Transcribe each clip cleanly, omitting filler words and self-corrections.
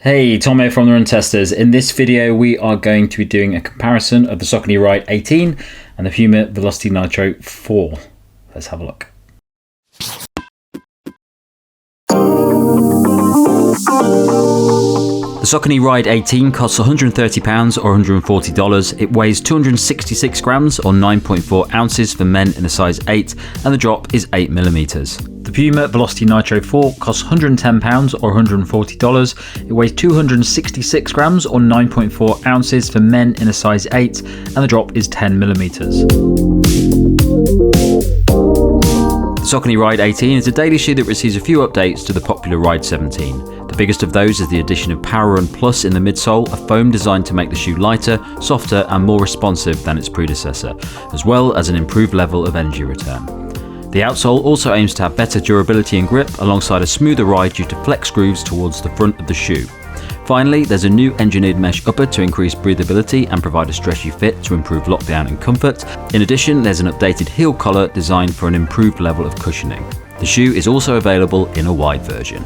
Hey, Tom here from the Run Testers. In this video, we are going to be doing a comparison of the Saucony Ride 18 and the Puma Velocity Nitro 4. Let's have a look. The Saucony Ride 18 costs £130 or $140. It weighs 266 grams or 9.4 ounces for men in a size 8, and the drop is 8mm. The Puma Velocity Nitro 4 costs £110 or $140. It weighs 266 grams or 9.4 ounces for men in a size 8, and the drop is 10mm. The Saucony Ride 18 is a daily shoe that receives a few updates to the popular Ride 17. The biggest of those is the addition of PWRRUN Plus in the midsole, a foam designed to make the shoe lighter, softer and more responsive than its predecessor, as well as an improved level of energy return. The outsole also aims to have better durability and grip, alongside a smoother ride due to flex grooves towards the front of the shoe. Finally, there's a new engineered mesh upper to increase breathability and provide a stretchy fit to improve lockdown and comfort. In addition, there's an updated heel collar designed for an improved level of cushioning. The shoe is also available in a wide version.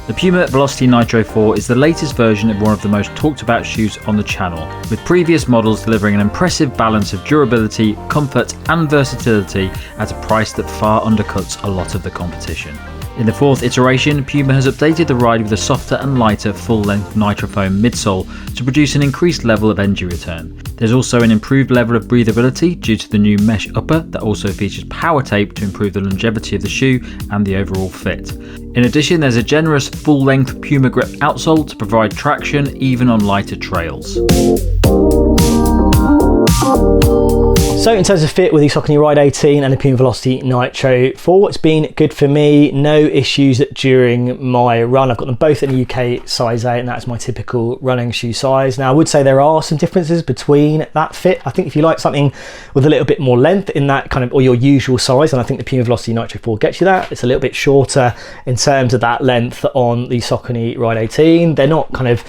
The Puma Velocity Nitro 4 is the latest version of one of the most talked about shoes on the channel, with previous models delivering an impressive balance of durability, comfort and versatility at a price that far undercuts a lot of the competition. In the fourth iteration, Puma has updated the Ride with a softer and lighter full-length nitrofoam midsole to produce an increased level of energy return. There's also an improved level of breathability due to the new mesh upper that also features power tape to improve the longevity of the shoe and the overall fit. In addition, there's a generous full-length Puma grip outsole to provide traction even on lighter trails. So in terms of fit with the Saucony Ride 18 and the Puma Velocity Nitro 4, it's been good for me. No issues during my run. I've got them both in the UK size 8, and that's my typical running shoe size. Now I would say there are some differences between that fit. I think if you like something with a little bit more length in that kind of, or your usual size, and I think the Puma Velocity Nitro 4 gets you that. It's a little bit shorter in terms of that length on the Saucony Ride 18. They're not kind of,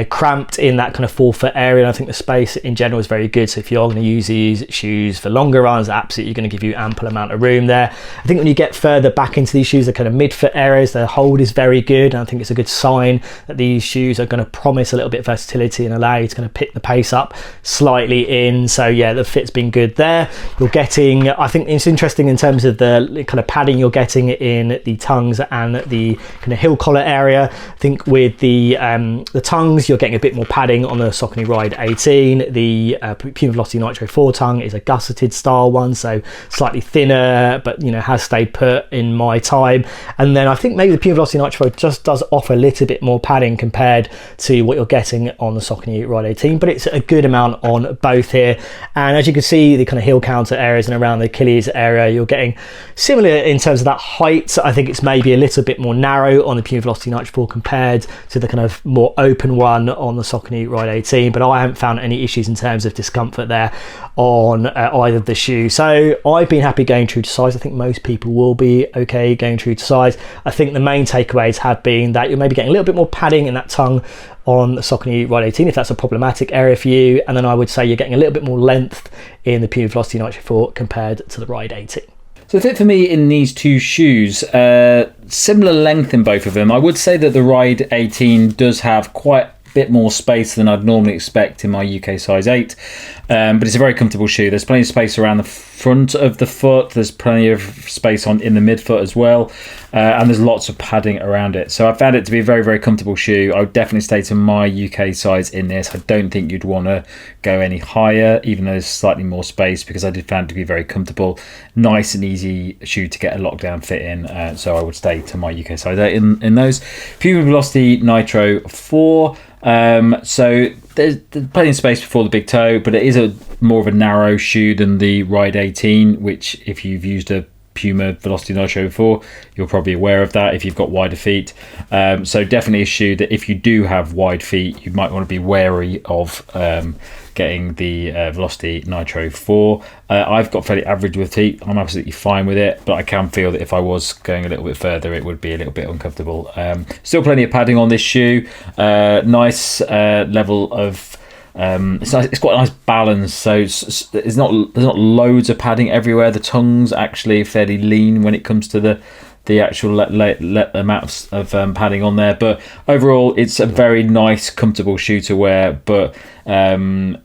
cramped in that kind of 4-foot area, and I think the space in general is very good. So if you're going to use these shoes for longer runs, absolutely going to give you ample amount of room there. I think when you get further back into these shoes, the kind of mid-foot areas, the hold is very good, and I think it's a good sign that these shoes are going to promise a little bit of versatility and allow you to kind of pick the pace up slightly in. So yeah, the fit's been good there. You're getting, I think it's interesting in terms of the kind of padding you're getting in the tongues and the kind of heel collar area. I think with the tongues, you're getting a bit more padding on the Saucony Ride 18. The Puma Velocity Nitro 4 tongue is a gusseted style one, so slightly thinner, but has stayed put in my time. And then I think maybe the Puma Velocity Nitro just does offer a little bit more padding compared to what you're getting on the Saucony Ride 18, but it's a good amount on both here. And as you can see, the kind of heel counter areas and around the Achilles area, you're getting similar in terms of that height. I think it's maybe a little bit more narrow on the Puma Velocity Nitro 4 compared to the kind of more open one on the Saucony Ride 18, but I haven't found any issues in terms of discomfort there on either of the shoes. So I've been happy going true to size. I think most people will be okay going true to size. I think the main takeaways have been that you're maybe getting a little bit more padding in that tongue on the Saucony Ride 18 if that's a problematic area for you, and then I would say you're getting a little bit more length in the Puma Velocity Nitro 4 compared to the Ride 18. So the fit for me in these two shoes, similar length in both of them. I would say that the Ride 18 does have quite bit more space than I'd normally expect in my UK size 8, but it's a very comfortable shoe. There's plenty of space around the front of the foot, there's plenty of space in the midfoot as well, and there's lots of padding around it, so I found it to be a very, very comfortable shoe. I would definitely stay to my UK size in this. I don't think you'd want to go any higher, even though there's slightly more space, because I did find it to be very comfortable, nice and easy shoe to get a lockdown fit in, so I would stay to my UK size 8 in those. Puma Velocity Nitro 4, so there's plenty of space before the big toe, but it is more of a narrow shoe than the Ride 18, which if you've used a Puma Velocity Nitro before, you're probably aware of that if you've got wider feet. So definitely a shoe that if you do have wide feet, you might want to be wary of getting the Velocity Nitro 4. I've got fairly average with feet. I'm absolutely fine with it, but I can feel that if I was going a little bit further, it would be a little bit uncomfortable. Still plenty of padding on this shoe. Nice level of it's quite a nice balance, so there's not loads of padding everywhere. The tongue's actually fairly lean when it comes to the the actual amount of padding on there. But overall, it's a very nice, comfortable shoe to wear, but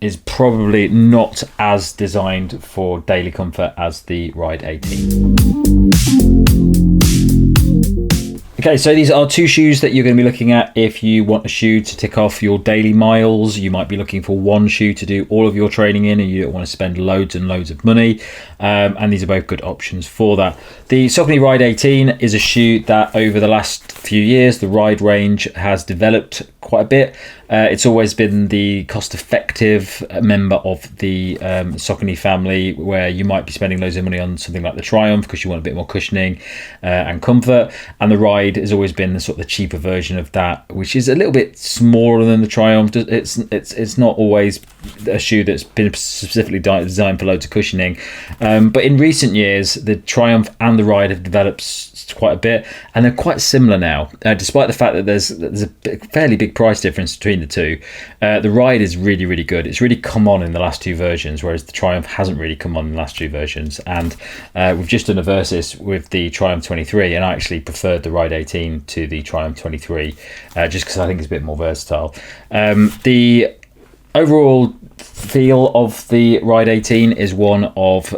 is probably not as designed for daily comfort as the Ride 18. Okay, so these are two shoes that you're going to be looking at if you want a shoe to tick off your daily miles. You might be looking for one shoe to do all of your training in, and you don't want to spend loads and loads of money. And these are both good options for that. The Saucony Ride 18 is a shoe that over the last few years, the Ride range has developed quite a bit. It's always been the cost-effective member of the Saucony family, where you might be spending loads of money on something like the Triumph because you want a bit more cushioning and comfort, and the Ride has always been the sort of the cheaper version of that, which is a little bit smaller than the Triumph. It's not always a shoe that's been specifically designed for loads of cushioning, but in recent years, the Triumph and the Ride have developed quite a bit, and they're quite similar now, despite the fact that there's a fairly big price difference between the two. The Ride is really, really good. It's really come on in the last two versions, whereas the Triumph hasn't really come on in the last two versions. And we've just done a versus with the Triumph 23, and I actually preferred the Ride 18 to the Triumph 23, just because I think it's a bit more versatile. The overall feel of the Ride 18 is one of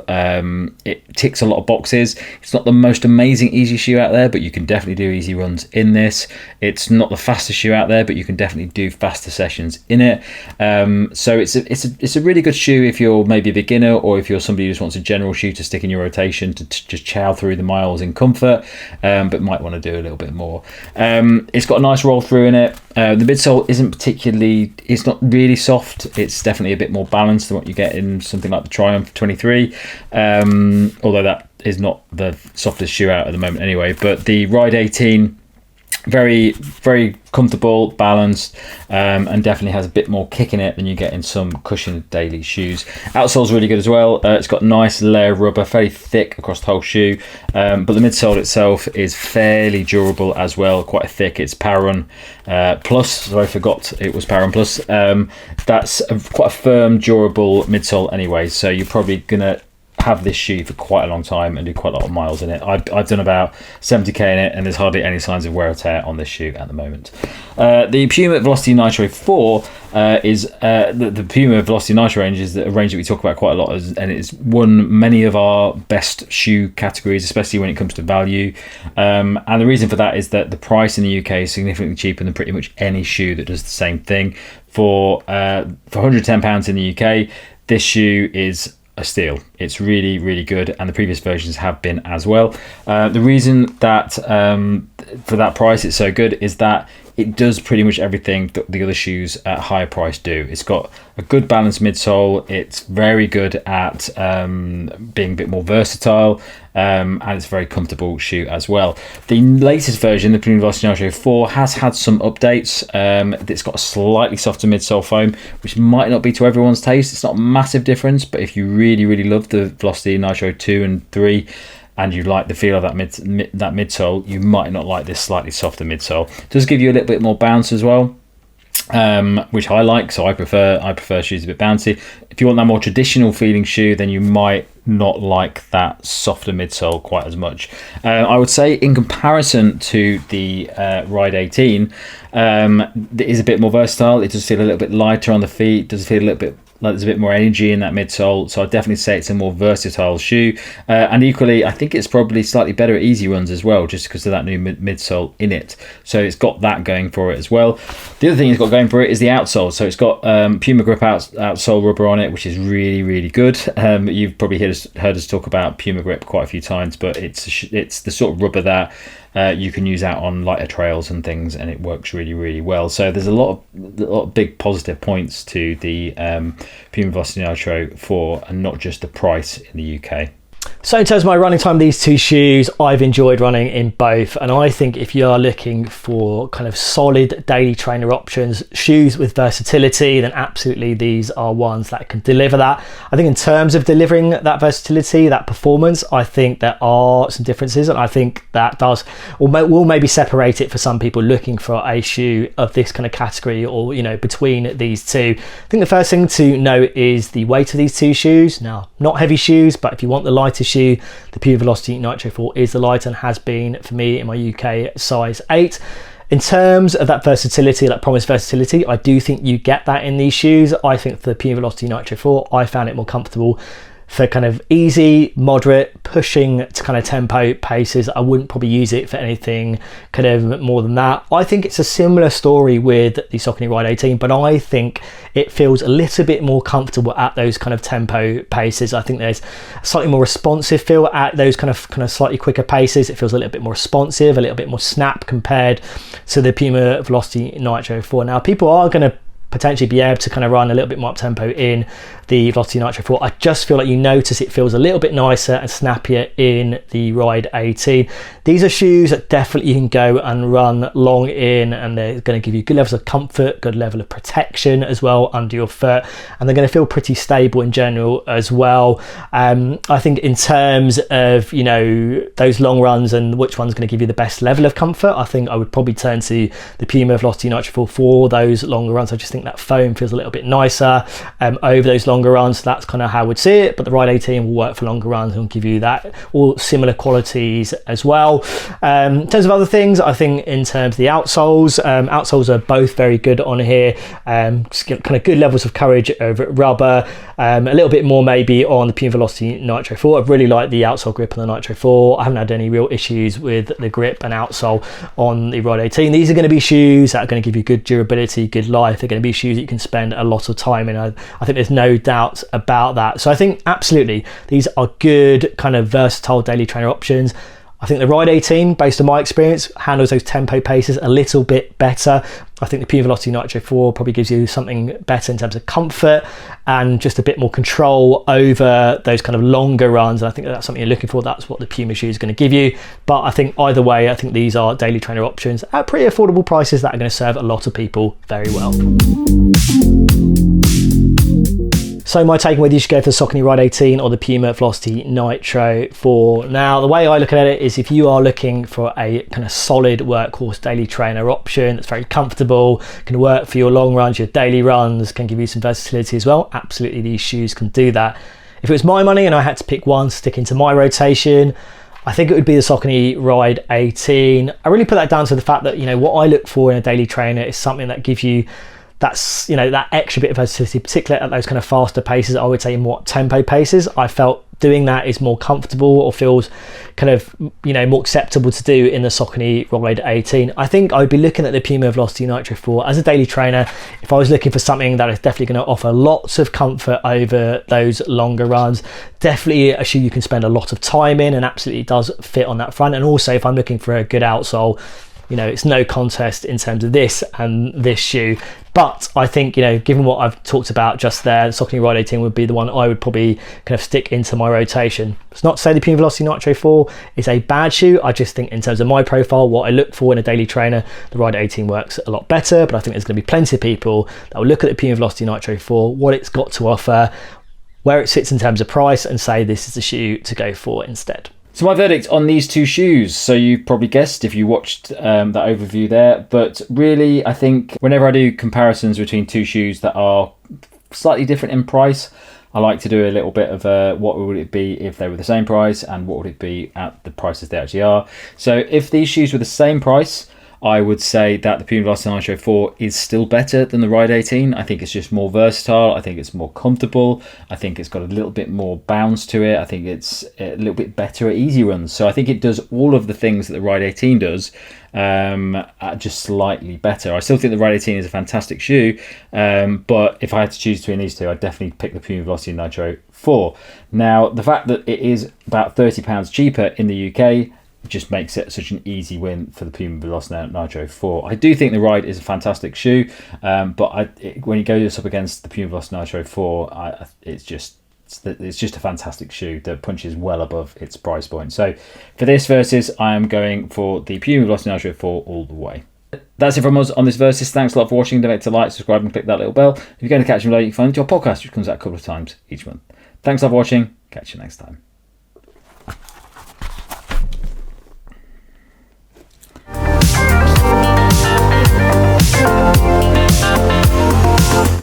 it ticks a lot of boxes. It's not the most amazing easy shoe out there, but you can definitely do easy runs in this. It's not the fastest shoe out there, but you can definitely do faster sessions in it. So it's a really good shoe if you're maybe a beginner, or if you're somebody who just wants a general shoe to stick in your rotation to just chow through the miles in comfort, but might want to do a little bit more. It's got a nice roll through in it. The midsole isn't particularly, it's not really soft. It's definitely a bit more balanced than what you get in something like the Triumph 23, although that is not the softest shoe out at the moment anyway. But the Ride 18, very, very comfortable, balanced, and definitely has a bit more kick in it than you get in some cushioned daily shoes. Outsole's really good as well. It's got nice layer of rubber, fairly thick across the whole shoe, but the midsole itself is fairly durable as well, quite thick. It's PWRRUN Plus, so I forgot it was PWRRUN Plus. That's quite a firm, durable midsole anyway, so you're probably gonna have this shoe for quite a long time and do quite a lot of miles in it. I've done about 70k in it, and there's hardly any signs of wear or tear on this shoe at the moment. The Puma Velocity Nitro 4 is the Puma Velocity Nitro range is a range that we talk about quite a lot, and it's won many of our best shoe categories, especially when it comes to value. And the reason for that is that the price in the UK is significantly cheaper than pretty much any shoe that does the same thing. For £110 in the UK, this shoe is a steal. It's really, really good, and the previous versions have been as well. The reason that for that price it's so good is that it does pretty much everything that the other shoes at higher price do. It's got a good balanced midsole. It's very good at being a bit more versatile, and it's a very comfortable shoe as well. The latest version, the Puma Velocity Nitro 4, has had some updates. It's got a slightly softer midsole foam, which might not be to everyone's taste. It's not a massive difference, but if you really, really love the Velocity Nitro 2 and 3, and you like the feel of that midsole, you might not like this slightly softer midsole. It does give you a little bit more bounce as well, which I like, so I prefer shoes a bit bouncy. If you want that more traditional feeling shoe, then you might not like that softer midsole quite as much. I would say in comparison to the Ride 18, it is a bit more versatile. It does feel a little bit lighter on the feet, does feel a little bit like there's a bit more energy in that midsole, so I'd definitely say it's a more versatile shoe, and equally I think it's probably slightly better at easy runs as well, just because of that new midsole in it. So it's got that going for it as well. The other thing it's got going for it is the outsole. So it's got Puma Grip outsole rubber on it, which is really, really good. You've probably heard us talk about Puma Grip quite a few times, but it's the sort of rubber that you can use out on lighter trails and things, and it works really, really well. So there's a lot of big positive points to the Puma Velocity Nitro 4, and not just the price in the UK. So in terms of my running time, these two shoes, I've enjoyed running in both, and I think if you are looking for kind of solid daily trainer options, shoes with versatility, then absolutely these are ones that can deliver that. I think in terms of delivering that versatility, that performance, I think there are some differences, and I think that does, or will maybe separate it for some people looking for a shoe of this kind of category, or between these two. I think the first thing to note is the weight of these two shoes. Now, not heavy shoes, but if you want the lightest shoe. The Puma Velocity Nitro 4 is the light and has been for me in my UK size 8. In terms of that versatility, that promised versatility, I do think you get that in these shoes. I think for the Puma Velocity Nitro 4, I found it more comfortable for kind of easy, moderate, pushing to kind of tempo paces. I wouldn't probably use it for anything kind of more than that. I think it's a similar story with the Saucony Ride 18, but I think it feels a little bit more comfortable at those kind of tempo paces. I think there's a slightly more responsive feel at those kind of slightly quicker paces. It feels a little bit more responsive, a little bit more snap compared to the Puma Velocity Nitro 4. Now, people are going to potentially be able to kind of run a little bit more up tempo in the Velocity Nitro 4. I just feel like you notice it feels a little bit nicer and snappier in the Ride 18. These are shoes that definitely you can go and run long in, and they're going to give you good levels of comfort, good level of protection as well under your foot, and they're going to feel pretty stable in general as well. I think in terms of, you know, those long runs and which one's going to give you the best level of comfort, I think I would probably turn to the Puma Velocity Nitro 4 for those longer runs. I just think that foam feels a little bit nicer over those longer runs. So that's kind of how I would see it, but the Ride 18 will work for longer runs and give you that all similar qualities as well. In terms of other things, I think in terms of the outsoles, outsoles are both very good on here. Kind of good levels of courage over rubber, a little bit more maybe on the Puma Velocity Nitro 4. I really like the outsole grip on the Nitro 4. I haven't had any real issues with the grip and outsole on the Ride 18. These are going to be shoes that are going to give you good durability, good life. They're going to be shoes that you can spend a lot of time in. I think there's no doubt about that. So I think absolutely these are good kind of versatile daily trainer options. I think the Ride 18, based on my experience, handles those tempo paces a little bit better. I think the Puma Velocity Nitro 4 probably gives you something better in terms of comfort and just a bit more control over those kind of longer runs. And I think that's something you're looking for. That's what the Puma shoe is going to give you. But I think either way, I think these are daily trainer options at pretty affordable prices that are going to serve a lot of people very well. So my take, whether you should go for the Saucony Ride 18 or the Puma Velocity Nitro 4. Now, the way I look at it is if you are looking for a kind of solid workhorse daily trainer option that's very comfortable, can work for your long runs, your daily runs, can give you some versatility as well, absolutely these shoes can do that. If it was my money and I had to pick one, stick into my rotation, I think it would be the Saucony Ride 18. I really put that down to the fact that, you know, what I look for in a daily trainer is something that gives you that's, you know, that extra bit of versatility, particularly at those kind of faster paces. I would say more tempo paces. I felt doing that is more comfortable or feels kind of, you know, more acceptable to do in the Saucony Ride 18. I think I would be looking at the Puma Velocity Nitro 4 as a daily trainer if I was looking for something that is definitely going to offer lots of comfort over those longer runs. Definitely a shoe you can spend a lot of time in and absolutely does fit on that front. And also if I'm looking for a good outsole, you know, it's no contest in terms of this and this shoe. But I think, you know, given what I've talked about just there, the Saucony Ride 18 would be the one I would probably kind of stick into my rotation. It's not to say the Puma Velocity Nitro 4 is a bad shoe. I just think in terms of my profile, what I look for in a daily trainer, the Ride 18 works a lot better. But I think there's going to be plenty of people that will look at the Puma Velocity Nitro 4, what it's got to offer, where it sits in terms of price, and say this is the shoe to go for instead. So my verdict on these two shoes, so you probably guessed if you watched that overview there, but really I think whenever I do comparisons between two shoes that are slightly different in price, I like to do a little bit of what would it be if they were the same price and what would it be at the prices they actually are. So if these shoes were the same price, I would say that the Puma Velocity Nitro 4 is still better than the Ride 18. I think it's just more versatile. I think it's more comfortable. I think it's got a little bit more bounce to it. I think it's a little bit better at easy runs. So I think it does all of the things that the Ride 18 does, just slightly better. I still think the Ride 18 is a fantastic shoe, but if I had to choose between these two, I'd definitely pick the Puma Velocity Nitro 4. Now, the fact that it is about £30 cheaper in the UK just makes it such an easy win for the Puma Velocity Nitro 4. I do think the Ride is a fantastic shoe, but when you go this up against the Puma Velocity Nitro 4, it's just a fantastic shoe that punches well above its price point. So for this versus, I am going for the Puma Velocity Nitro 4 all the way. That's it from us on this versus. Thanks a lot for watching. Don't forget to like, subscribe and click that little bell. If you're going to catch me later, you can find it to our podcast, which comes out a couple of times each month. Thanks a lot for watching. Catch you next time.